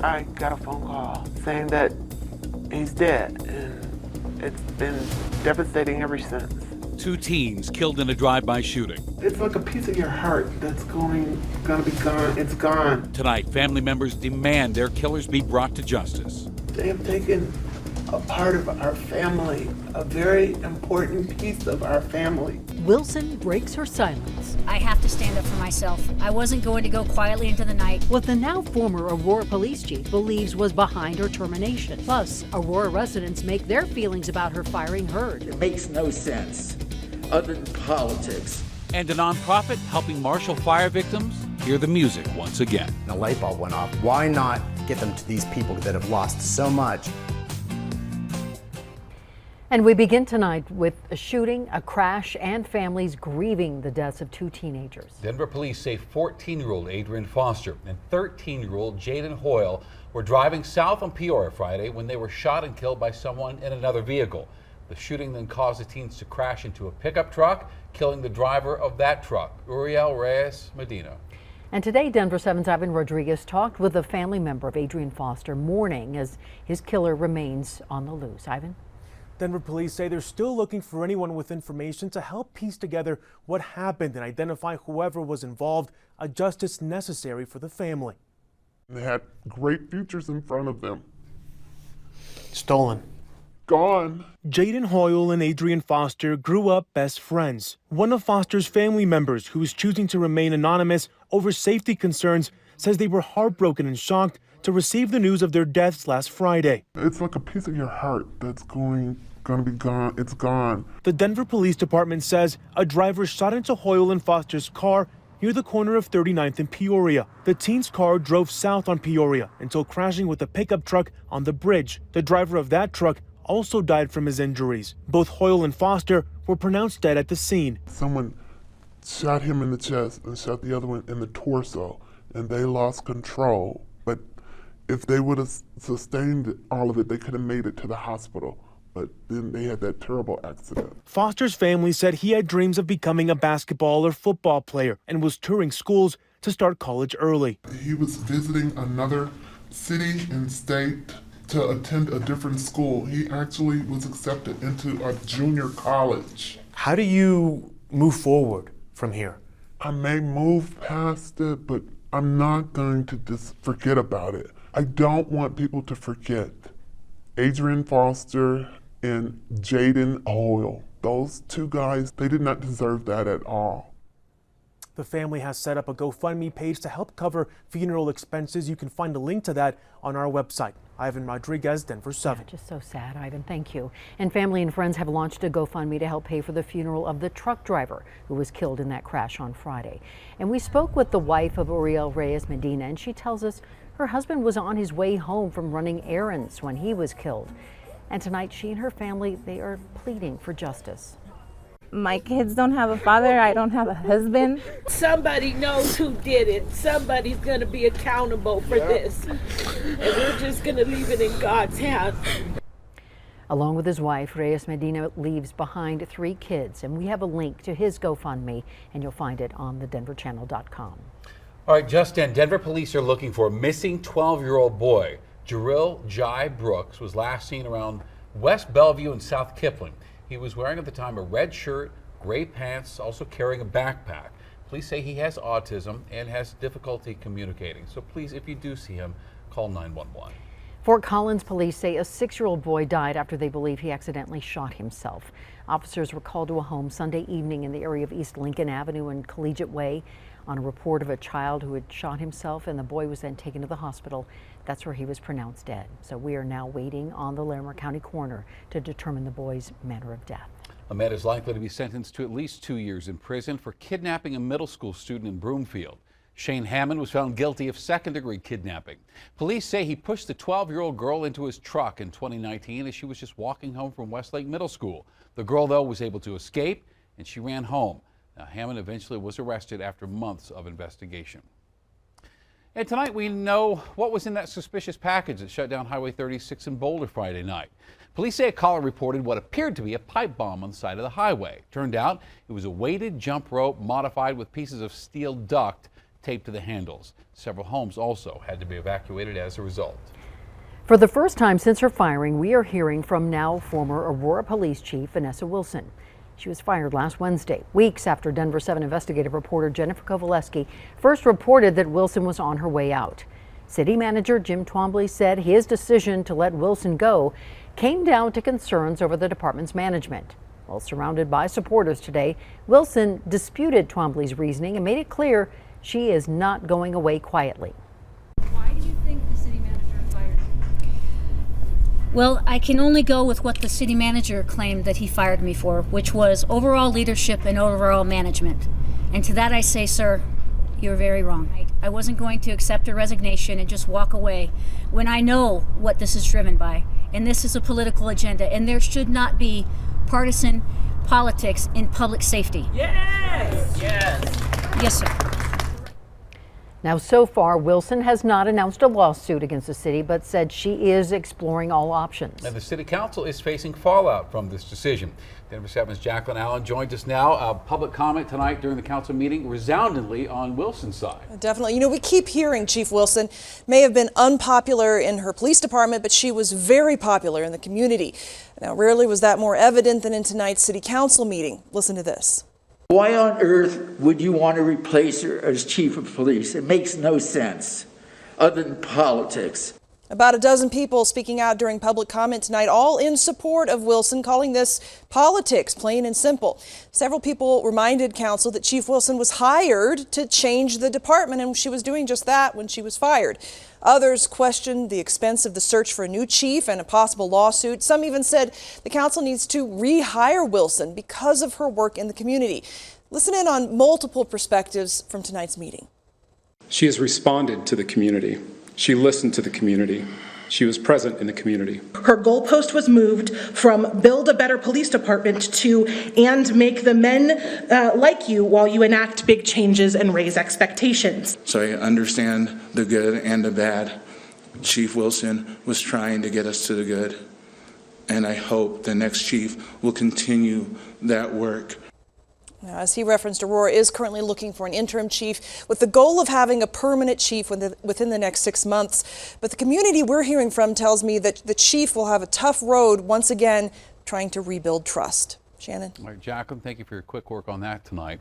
I got a phone call saying that he's dead, and it's been devastating ever since. 2 teens killed in a drive-by shooting. It's like a piece of your heart that's gonna be gone. It's gone. Tonight, family members demand their killers be brought to justice. They have taken a part of our family, a very important piece of our family. Wilson breaks her silence. I have to stand up for myself. I wasn't going to go quietly into the night. What the now former Aurora police chief believes was behind her termination. Plus, Aurora residents make their feelings about her firing heard. It makes no sense other than politics. And a nonprofit helping marshal fire victims hear the music once again. A light bulb went off. Why not get them to these people that have lost so much? And we begin tonight with a shooting, a crash, and families grieving the deaths of 2 teenagers. Denver police say 14-year-old Adrian Foster and 13-year-old Jaden Hoyle were driving south on Peoria Friday when they were shot and killed by someone in another vehicle. The shooting then caused the teens to crash into a pickup truck, killing the driver of that truck, Uriel Reyes Medina. And today, Denver 7's Ivan Rodriguez talked with a family member of Adrian Foster, mourning as his killer remains on the loose. Ivan? Denver police say they're still looking for anyone with information to help piece together what happened and identify whoever was involved, a justice necessary for the family. They had great futures in front of them. Stolen. Gone. Jaden Hoyle and Adrian Foster grew up best friends. One of Foster's family members, who is choosing to remain anonymous over safety concerns, says they were heartbroken and shocked to receive the news of their deaths last Friday. It's like a piece of your heart that's gonna be gone. It's gone. The Denver Police Department says a driver shot into Hoyle and Foster's car near the corner of 39th and Peoria. The teen's car drove south on Peoria until crashing with a pickup truck on the bridge. The driver of that truck also died from his injuries. Both Hoyle and Foster were pronounced dead at the scene. Someone shot him in the chest and shot the other one in the torso, and they lost control. But if they would have sustained all of it, they could have made it to the hospital. But then they had that terrible accident. Foster's family said he had dreams of becoming a basketball or football player and was touring schools to start college early. He was visiting another city and state to attend a different school. He actually was accepted into a junior college. How do you move forward from here? I may move past it, but I'm not going to just forget about it. I don't want people to forget Adrian Foster and Jaden Hoyle. Those 2 guys, they did not deserve that at all. The family has set up a GoFundMe page to help cover funeral expenses. You can find a link to that on our website. Ivan Rodriguez, Denver 7. Yeah, just so sad, Ivan. Thank you. And family and friends have launched a GoFundMe to help pay for the funeral of the truck driver who was killed in that crash on Friday. And we spoke with the wife of Uriel Reyes Medina, and she tells us her husband was on his way home from running errands when he was killed. And tonight, she and her family, they are pleading for justice. My kids don't have a father. I don't have a husband. Somebody knows who did it. Somebody's going to be accountable for this. And we're just going to leave it in God's hands. Along with his wife, Reyes Medina leaves behind 3 kids. And we have a link to his GoFundMe, and you'll find it on thedenverchannel.com. All right, Justin, Denver police are looking for a missing 12-year-old boy. Jarrell Jai Brooks was last seen around West Bellevue and South Kipling. He was wearing at the time a red shirt, gray pants, also carrying a backpack. Police say he has autism and has difficulty communicating. So please, if you do see him, call 911. Fort Collins police say a 6-year-old boy died after they believe he accidentally shot himself. Officers were called to a home Sunday evening in the area of East Lincoln Avenue and Collegiate Way on a report of a child who had shot himself, and the boy was then taken to the hospital. That's where he was pronounced dead. So we are now waiting on the Larimer County coroner to determine the boy's manner of death. A man is likely to be sentenced to at least 2 years in prison for kidnapping a middle school student in Broomfield. Shane Hammond was found guilty of second-degree kidnapping. Police say he pushed the 12-year-old girl into his truck in 2019 as she was just walking home from Westlake Middle School. The girl, though, was able to escape, and she ran home. Now, Hammond eventually was arrested after months of investigation. And tonight we know what was in that suspicious package that shut down Highway 36 in Boulder Friday night. Police say a caller reported what appeared to be a pipe bomb on the side of the highway. Turned out it was a weighted jump rope modified with pieces of steel duct taped to the handles. Several homes also had to be evacuated as a result. For the first time since her firing, we are hearing from now former Aurora Police Chief Vanessa Wilson. She was fired last Wednesday, weeks after Denver 7 investigative reporter Jennifer Kovaleski first reported that Wilson was on her way out. City Manager Jim Twombly said his decision to let Wilson go came down to concerns over the department's management. While surrounded by supporters today, Wilson disputed Twombly's reasoning and made it clear she is not going away quietly. Why do you think the city manager fired you? Well, I can only go with what the city manager claimed that he fired me for, which was overall leadership and overall management. And to that I say, sir, you're very wrong. I wasn't going to accept a resignation and just walk away when I know what this is driven by. And this is a political agenda, and there should not be partisan politics in public safety. Yes! Yes, sir. Now, so far, Wilson has not announced a lawsuit against the city, but said she is exploring all options. And the city council is facing fallout from this decision. Denver 7's Jacqueline Allen joins us now. Public comment tonight during the council meeting resoundingly on Wilson's side. Definitely. You know, we keep hearing Chief Wilson may have been unpopular in her police department, but she was very popular in the community. Now, rarely was that more evident than in tonight's city council meeting. Listen to this. Why on earth would you want to replace her as chief of police? It makes no sense, other than politics. About a dozen people speaking out during public comment tonight, all in support of Wilson, calling this politics, plain and simple. Several people reminded council that Chief Wilson was hired to change the department, and she was doing just that when she was fired. Others questioned the expense of the search for a new chief and a possible lawsuit. Some even said the council needs to rehire Wilson because of her work in the community. Listen in on multiple perspectives from tonight's meeting. She has responded to the community. She listened to the community. She was present in the community. Her goalpost was moved from build a better police department to and make the men like you while you enact big changes and raise expectations. So I understand the good and the bad. Chief Wilson was trying to get us to the good, and I hope the next chief will continue that work. Now, as he referenced, Aurora is currently looking for an interim chief with the goal of having a permanent chief within the next 6 months. But the community we're hearing from tells me that the chief will have a tough road once again trying to rebuild trust. Shannon. All right, Jacqueline, thank you for your quick work on that tonight.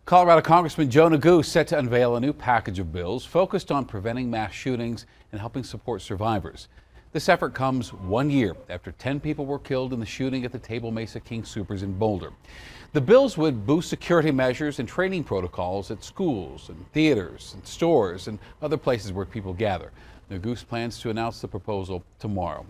Colorado Congressman Joe Neguse set to unveil a new package of bills focused on preventing mass shootings and helping support survivors. This effort comes 1 year after 10 people were killed in the shooting at the Table Mesa King Soopers in Boulder. The bills would boost security measures and training protocols at schools and theaters and stores and other places where people gather. Neguse plans to announce the proposal tomorrow.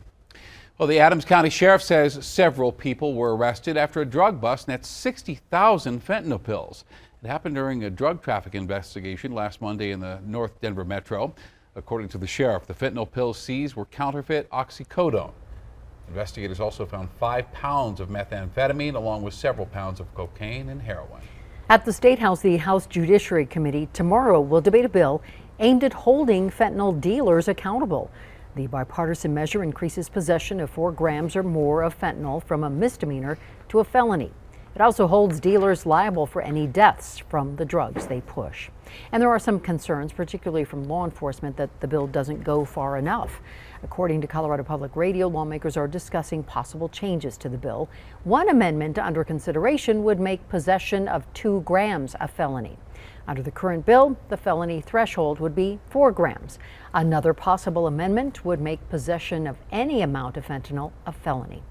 Well, the Adams County Sheriff says several people were arrested after a drug bust net 60,000 fentanyl pills. It happened during a drug traffic investigation last Monday in the North Denver Metro. According to the sheriff, the fentanyl pills seized were counterfeit oxycodone. Investigators also found 5 pounds of methamphetamine along with several pounds of cocaine and heroin. At the State House, the House Judiciary Committee tomorrow will debate a bill aimed at holding fentanyl dealers accountable. The bipartisan measure increases possession of 4 grams or more of fentanyl from a misdemeanor to a felony. It also holds dealers liable for any deaths from the drugs they push. And there are some concerns, particularly from law enforcement, that the bill doesn't go far enough. According to Colorado Public Radio, lawmakers are discussing possible changes to the bill. One amendment under consideration would make possession of 2 grams a felony. Under the current bill, the felony threshold would be 4 grams. Another possible amendment would make possession of any amount of fentanyl a felony.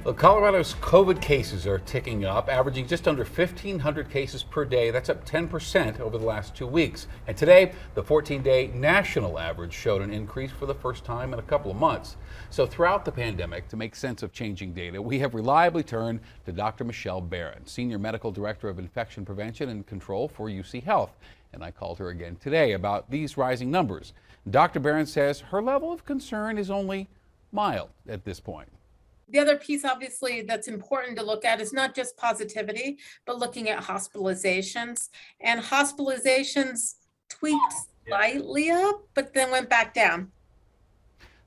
Well, Colorado's COVID cases are ticking up, averaging just under 1,500 cases per day. That's up 10% over the last 2 weeks. And today, the 14-day national average showed an increase for the first time in a couple of months. So throughout the pandemic, to make sense of changing data, we have reliably turned to Dr. Michelle Barron, Senior Medical Director of Infection Prevention and Control for UC Health. And I called her again today about these rising numbers. Dr. Barron says her level of concern is only mild at this point. The other piece, obviously, that's important to look at is not just positivity, but looking at hospitalizations. And hospitalizations tweaked slightly up, but then went back down.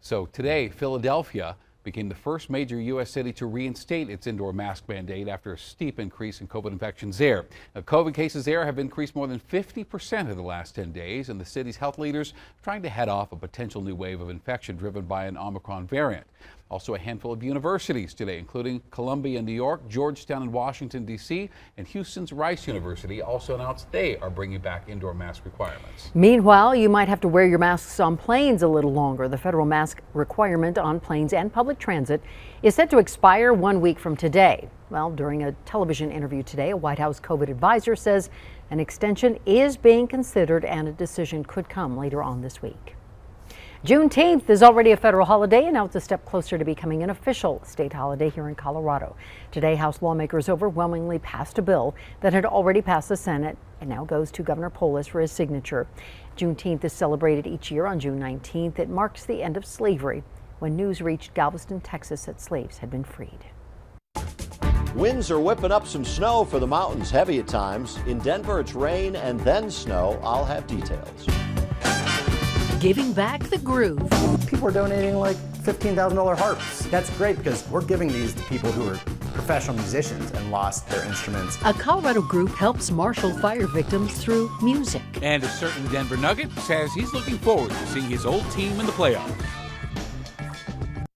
So today, Philadelphia became the first major U.S. city to reinstate its indoor mask mandate after a steep increase in COVID infections there. Now, COVID cases there have increased more than 50% in the last 10 days, and the city's health leaders are trying to head off a potential new wave of infection driven by an Omicron variant. Also, a handful of universities today, including Columbia in New York, Georgetown in Washington, D.C., and Houston's Rice University, also announced they are bringing back indoor mask requirements. Meanwhile, you might have to wear your masks on planes a little longer. The federal mask requirement on planes and public transit is set to expire 1 week from today. Well, during a television interview today, a White House COVID advisor says an extension is being considered and a decision could come later on this week. Juneteenth is already a federal holiday, and now it's a step closer to becoming an official state holiday here in Colorado. Today, House lawmakers overwhelmingly passed a bill that had already passed the Senate and now goes to Governor Polis for his signature. Juneteenth is celebrated each year on June 19th. It marks the end of slavery when news reached Galveston, Texas that slaves had been freed. Winds are whipping up some snow for the mountains, heavy at times. In Denver, it's rain and then snow. I'll have details. Giving back the groove. People are donating like $15,000 harps. That's great because we're giving these to people who are professional musicians and lost their instruments. A Colorado group helps marshal fire victims through music. And a certain Denver Nugget says he's looking forward to seeing his old team in the playoffs.